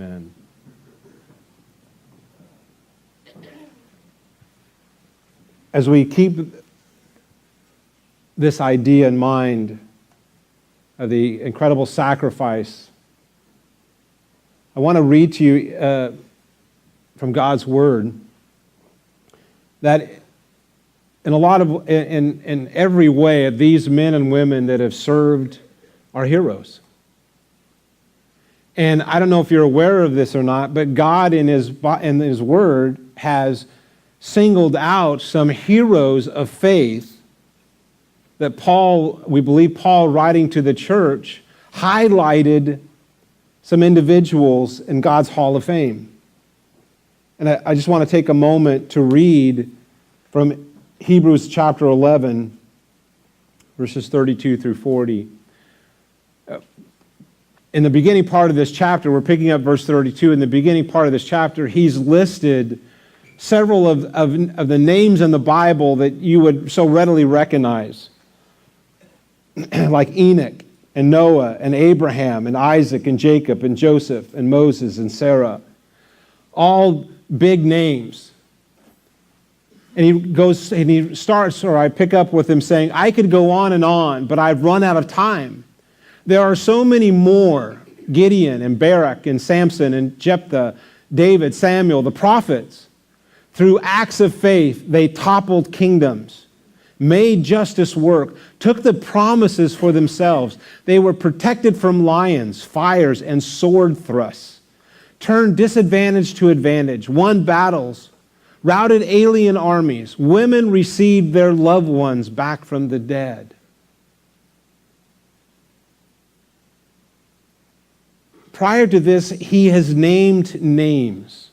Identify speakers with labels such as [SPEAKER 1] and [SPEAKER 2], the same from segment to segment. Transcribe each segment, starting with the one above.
[SPEAKER 1] Amen. As we keep this idea in mind of the incredible sacrifice, I want to read to you from God's Word that in every way, these men and women that have served are heroes. And I don't know if you're aware of this or not, but God in His Word has singled out some heroes of faith that we believe Paul, writing to the church, highlighted some individuals in God's Hall of Fame. And I just want to take a moment to read from Hebrews chapter 11, verses 32 through 40. In the beginning part of this chapter, we're picking up verse 32. In the beginning part of this chapter, he's listed several of the names in the Bible that you would so readily recognize, like Enoch and Noah and Abraham and Isaac and Jacob and Joseph and Moses and Sarah. All big names. And he goes and he starts, or I pick up with him saying, I could go on, but I've run out of time. There are so many more, Gideon and Barak and Samson and Jephthah, David, Samuel, the prophets. Through acts of faith, they toppled kingdoms, made justice work, took the promises for themselves. They were protected from lions, fires, and sword thrusts, turned disadvantage to advantage, won battles, routed alien armies. Women received their loved ones back from the dead. Prior to this, he has named names.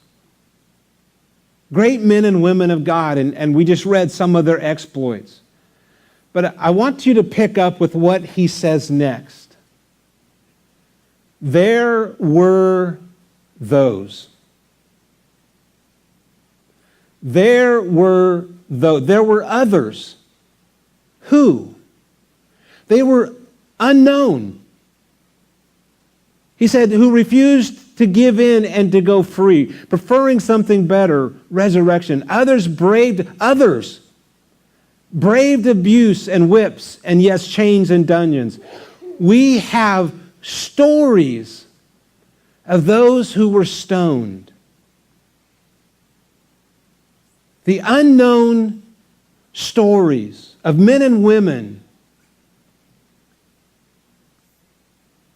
[SPEAKER 1] Great men and women of God, and we just read some of their exploits. But I want you to pick up with what he says next. There were those. There were others. Who? They were unknown. He said, who refused to give in and to go free, preferring something better, resurrection. Others braved abuse and whips, and yes, chains and dungeons. We have stories of those who were stoned. The unknown stories of men and women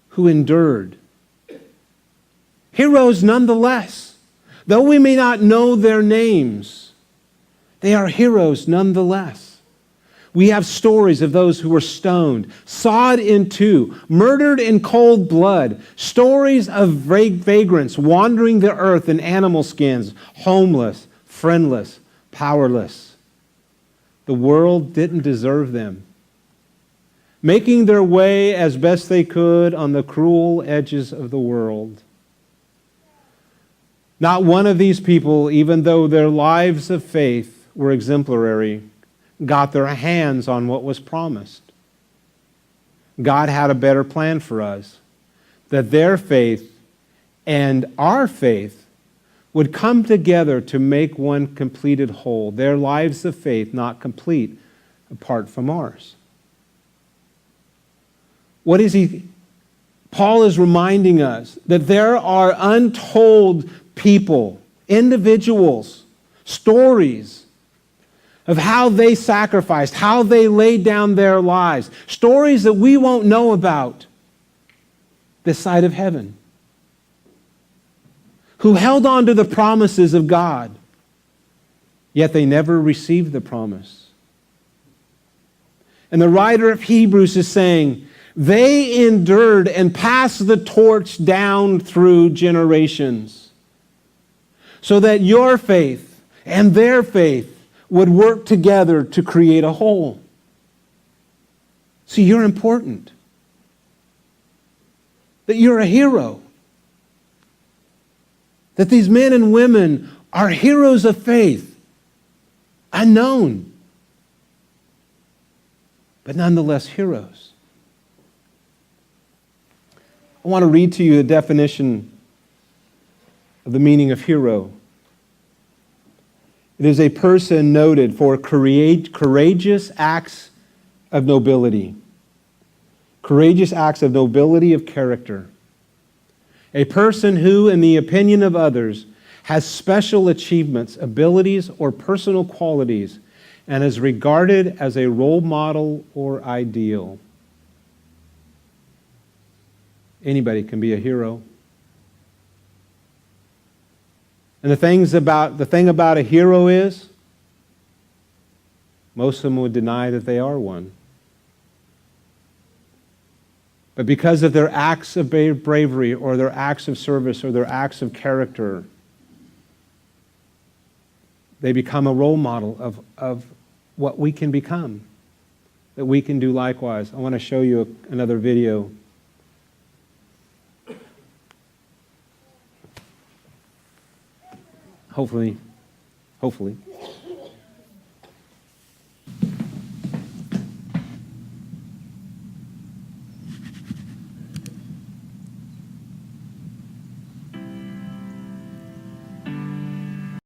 [SPEAKER 1] who endured. Heroes nonetheless. Though we may not know their names, they are heroes nonetheless. We have stories of those who were stoned, sawed in two, murdered in cold blood, stories of vagrants wandering the earth in animal skins, homeless, friendless, powerless. The world didn't deserve them, making their way as best they could on the cruel edges of the world. Not one of these people, even though their lives of faith were exemplary, got their hands on what was promised. God had a better plan for us, that their faith and our faith would come together to make one completed whole. Their lives of faith not complete apart from ours. What is he? Paul is reminding us that there are untold people, individuals, stories of how they sacrificed, how they laid down their lives, stories that we won't know about this side of heaven, who held on to the promises of God, yet they never received the promise. And the writer of Hebrews is saying, they endured and passed the torch down through generations, so that your faith and their faith would work together to create a whole. See, you're important. That you're a hero. That these men and women are heroes of faith, unknown, but nonetheless heroes. I want to read to you the definition of the meaning of hero. It is a person noted for courageous acts of nobility. Courageous acts of nobility of character. A person who, in the opinion of others, has special achievements, abilities, or personal qualities, and is regarded as a role model or ideal. Anybody can be a hero. And the thing about a hero is, most of them would deny that they are one. But because of their acts of bravery or their acts of service or their acts of character, they become a role model of what we can become, that we can do likewise. I want to show you another video. Hopefully.